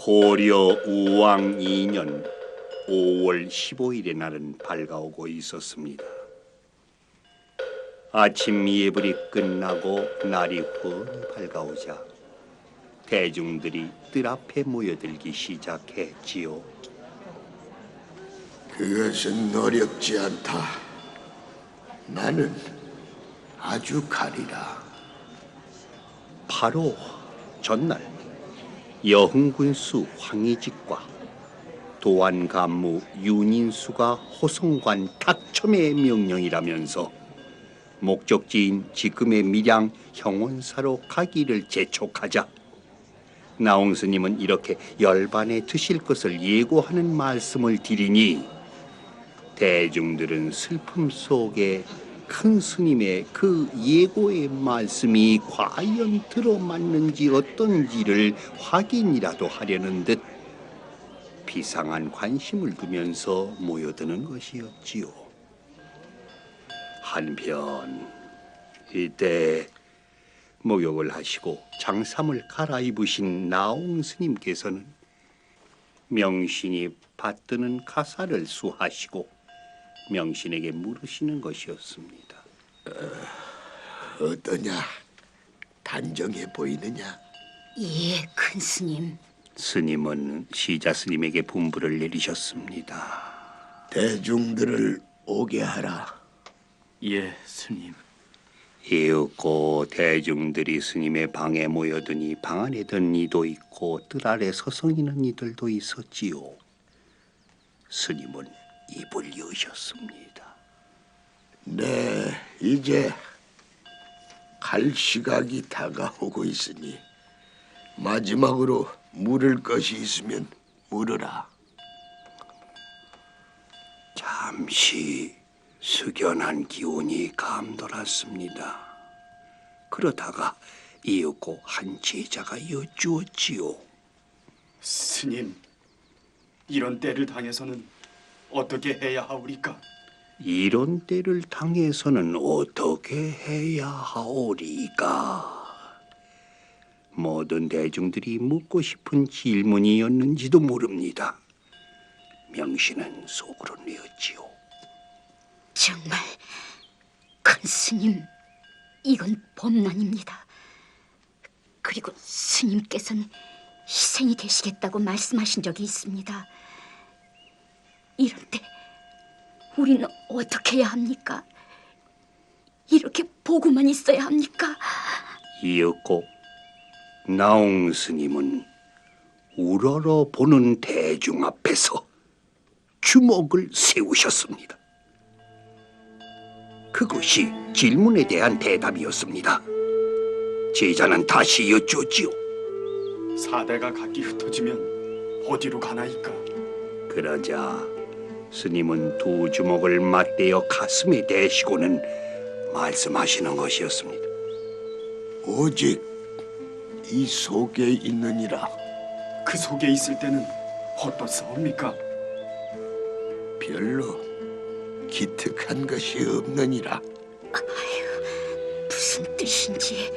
고려 우왕 2년 5월 15일의 날은 밝아오고 있었습니다. 아침 예불이 끝나고 날이 훤히 밝아오자 대중들이 뜰 앞에 모여들기 시작했지요. 그것은 어렵지 않다. 나는 아주 가리라. 바로 전날 여흥군수 황희직과 도안간무 윤인수가 호송관 탁첨의 명령이라면서 목적지인 지금의 밀양 형원사로 가기를 재촉하자 나홍 스님은 이렇게 열반에 드실 것을 예고하는 말씀을 드리니 대중들은 슬픔 속에 큰 스님의 그 예고의 말씀이 과연 들어맞는지 어떤지를 확인이라도 하려는 듯 비상한 관심을 두면서 모여드는 것이었지요. 한편 이때 목욕을 하시고 장삼을 갈아입으신 나홍 스님께서는 명신이 받드는 가사를 수하시고 명신에게 물으시는 것이었습니다. 어떠냐? 단정해 보이느냐? 예, 큰 스님. 스님은 시자 스님에게 분부를 내리셨습니다. 대중들을 오게 하라. 예, 스님. 이윽고 대중들이 스님의 방에 모여드니 방 안에 든 이도 있고 뜰 아래 서성이는 이들도 있었지요. 스님은 입을 여셨습니다. 네, 이제 갈 시각이 다가오고 있으니 마지막으로 물을 것이 있으면 물으라. 잠시 숙연한 기운이 감돌았습니다. 그러다가 이윽고 한 제자가 여쭈었지요. 스님, 이런 때를 당해서는 어떻게 해야 하오리까? 이런 때를 당해서는 어떻게 해야 하오리까? 모든 대중들이 묻고 싶은 질문이었는지도 모릅니다. 명신은 속으로 내었지요. 정말 큰 스님, 이건 범난입니다. 그리고 스님께서는 희생이 되시겠다고 말씀하신 적이 있습니다. 이럴 때 우리는 어떻게 해야 합니까? 이렇게 보고만 있어야 합니까? 이윽고 나홍 스님은 우러러 보는 대중 앞에서 주먹을 세우셨습니다. 그것이 질문에 대한 대답이었습니다. 제자는 다시 여쭈었지요. 사대가 각기 흩어지면 어디로 가나이까? 그러자 스님은 두 주먹을 맞대어 가슴에 대시고는 말씀하시는 것이었습니다. 오직 이 속에 있느니라. 그 속에 있을 때는 어떻사옵니까? 별로 기특한 것이 없느니라. 무슨 뜻인지.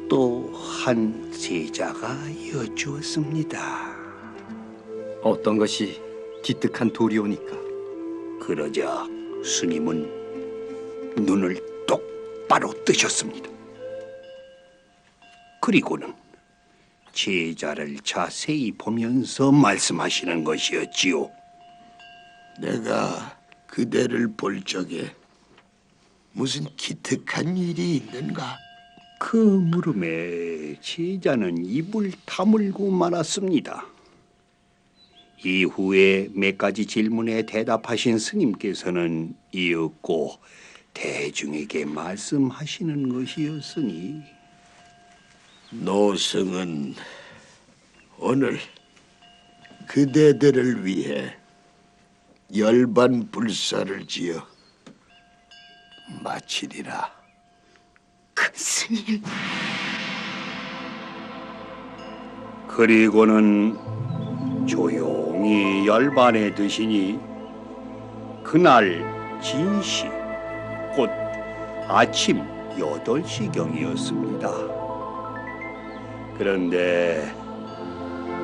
또 한 제자가 여쭈었습니다. 어떤 것이 기특한 도리오니까? 그러자 스님은 눈을 똑바로 뜨셨습니다. 그리고는 제자를 자세히 보면서 말씀하시는 것이었지요. 내가 그대를 볼 적에 무슨 기특한 일이 있는가? 그 물음에 제자는 입을 다물고 말았습니다. 이후에 몇 가지 질문에 대답하신 스님께서는 이윽고 대중에게 말씀하시는 것이었으니 노승은 오늘 그대들을 위해 열반 불사를 지어 마치리라. 큰 스님. 그리고는 조용히 열반에 드시니 그날 진시 곧 아침 8시경이었습니다. 그런데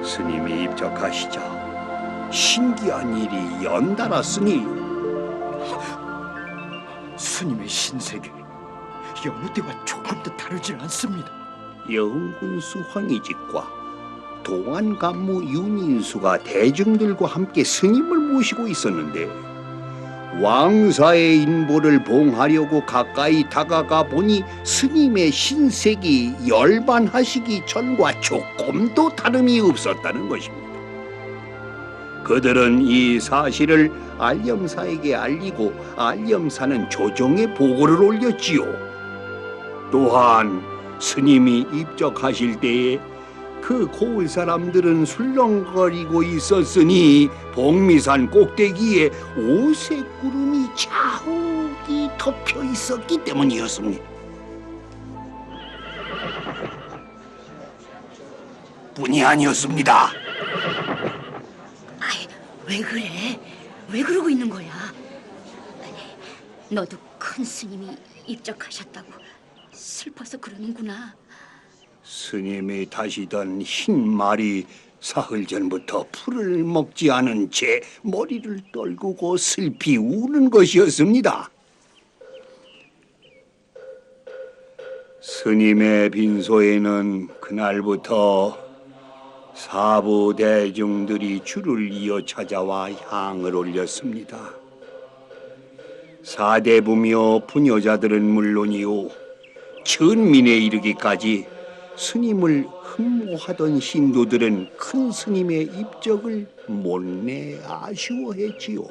스님이 입적하시자 신기한 일이 연달았으니 스님의 신세계 여느 때와 조금도 다르지 않습니다. 영군수 황희직과 동안간무 윤인수가 대중들과 함께 스님을 모시고 있었는데 왕사의 인보를 봉하려고 가까이 다가가 보니 스님의 신색이 열반하시기 전과 조금도 다름이 없었다는 것입니다. 그들은 이 사실을 알념사에게 알리고 알념사는 조정에 보고를 올렸지요. 또한 스님이 입적하실 때에 그 고을 사람들은 술렁거리고 있었으니 복미산 꼭대기에 오색 구름이 자욱이 덮여 있었기 때문이었습니다. 뿐이 아니었습니다. 아이, 왜 그래? 왜 그러고 있는 거야? 너도 큰 스님이 입적하셨다고 슬퍼서 그러는구나. 스님이 타시던 흰 말이 사흘 전부터 풀을 먹지 않은 채 머리를 떨구고 슬피 우는 것이었습니다. 스님의 빈소에는 그날부터 사부 대중들이 줄을 이어 찾아와 향을 올렸습니다. 사대부며 부녀자들은 물론이요 천민에 이르기까지 스님을 흠모하던 신도들은 큰 스님의 입적을 못내 아쉬워했지요.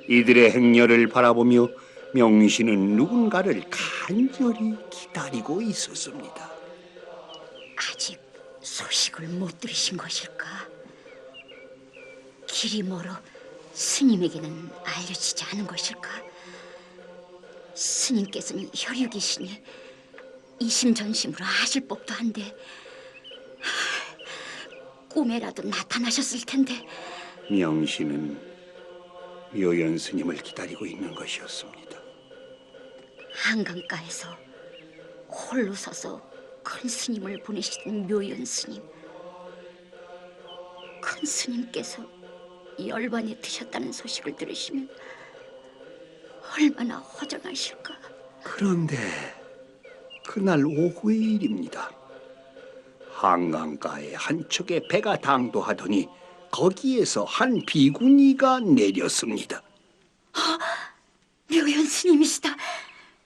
이들의 행렬을 바라보며 명신은 누군가를 간절히 기다리고 있었습니다. 아직 소식을 못 들으신 것일까? 길이 멀어 스님에게는 알려지지 않은 것일까? 스님께서는 혈육이시니 이심전심으로 아실 법도 한데 꿈에라도 나타나셨을 텐데. 명신은 묘연 스님을 기다리고 있는 것이었습니다. 한강가에서 홀로 서서 큰 스님을 보내시던 묘연 스님. 큰 스님께서 열반에 드셨다는 소식을 들으시면 얼마나 허전하실까. 그런데 그날 오후의 일입니다. 한강가에 한 척의 배가 당도하더니 거기에서 한 비구니가 내렸습니다. 묘연 스님이시다.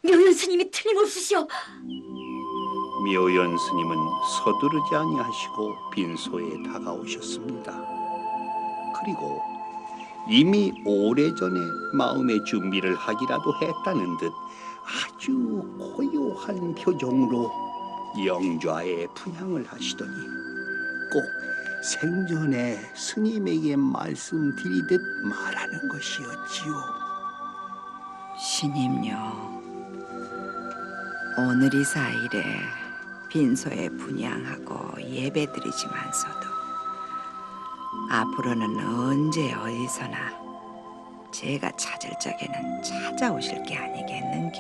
묘연 스님이 틀림없으시오. 묘연 스님은 서두르지 아니하시고 빈소에 다가오셨습니다. 그리고 이미 오래전에 마음의 준비를 하기라도 했다는 듯 아주 고요한 표정으로 영좌에 분향을 하시더니 꼭 생전에 스님에게 말씀드리듯 말하는 것이었지요. 신임요, 오늘 이 사일에 빈소에 분향하고 예배드리지만서도 앞으로는 언제 어디서나 제가 찾을 적에는 찾아오실 게 아니겠는겨.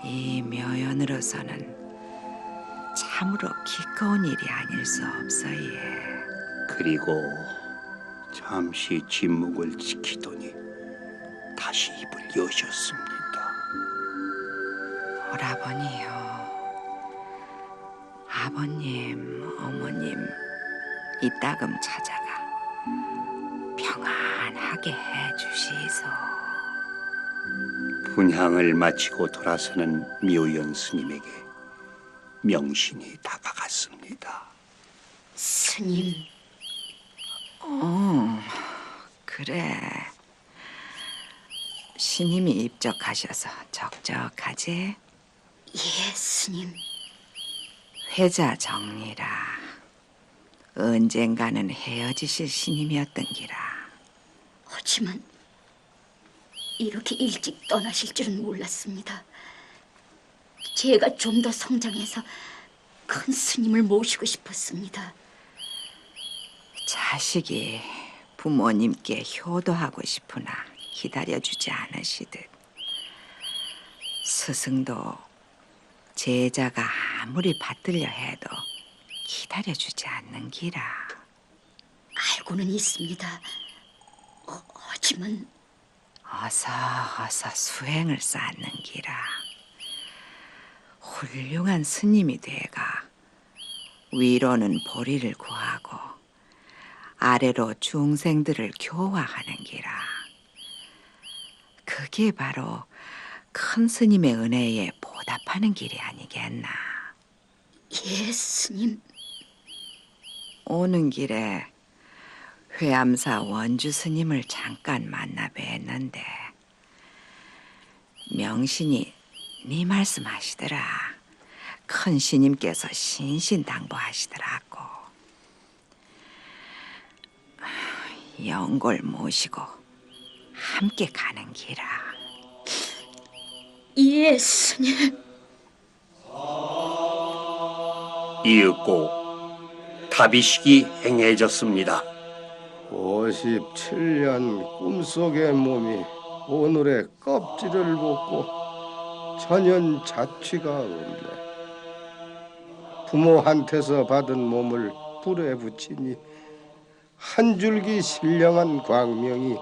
이 묘연으로서는 참으로 기꺼운 일이 아닐 수 없어예. 그리고 잠시 침묵을 지키더니 다시 입을 여셨습니다. 오라버니요, 아버님, 어머님 이따금 찾아가 평안하게 해주시소. 분향을 마치고 돌아서는 묘연 스님에게 명신이 다가갔습니다. 스님, 그래. 신임이 입적하셔서 적적하지? 예, 스님. 회자 정리라. 언젠가는 헤어지실 신임이었던 기라. 하지만 이렇게 일찍 떠나실 줄은 몰랐습니다. 제가 좀 더 성장해서 큰 스님을 모시고 싶었습니다. 자식이 부모님께 효도하고 싶으나 기다려주지 않으시듯 스승도 제자가 아무리 받들려 해도 기다려주지 않는 기라. 알고는 있습니다. 하지만 어서 수행을 쌓는 기라. 훌륭한 스님이 돼가 위로는 보리를 구하고 아래로 중생들을 교화하는 기라. 그게 바로 큰 스님의 은혜에 보답하는 길이 아니겠나. 예, 스님. 오는 길에 회암사 원주 스님을 잠깐 만나 뵀는데 명신이 네 말씀하시더라. 큰 스님께서 신신당부하시더라고. 영골 모시고 함께 가는 기라. 예, 스님. 이윽고 타비식이 행해졌습니다. 57년 꿈속의 몸이 오늘의 껍질을 벗고 전혀 자취가 없네. 부모한테서 받은 몸을 불에 붙이니 한 줄기 신령한 광명이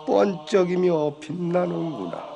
번쩍이며 빛나는구나.